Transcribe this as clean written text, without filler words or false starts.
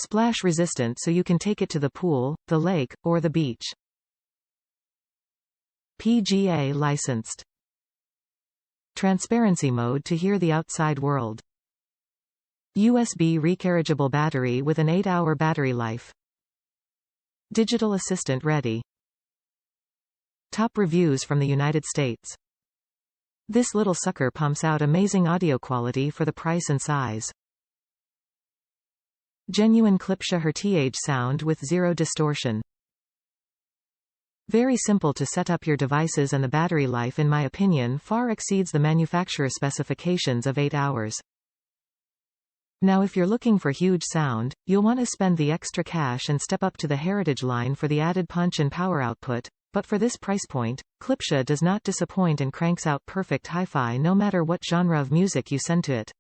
Splash resistant so you can take it to the pool, the lake, or the beach. PGA licensed. Transparency mode to hear the outside world. USB rechargeable battery with an 8-hour battery life. Digital assistant ready. Top reviews from the United States. This little sucker pumps out amazing audio quality for the price and size. Genuine Klipsch hertiage sound with zero distortion. Very simple to set up your devices, and the battery life in my opinion far exceeds the manufacturer specifications of 8 hours. Now if you're looking for huge sound, you'll want to spend the extra cash and step up to the Heritage line for the added punch and power output, but for this price point, Klipsch does not disappoint and cranks out perfect hi-fi no matter what genre of music you send to it.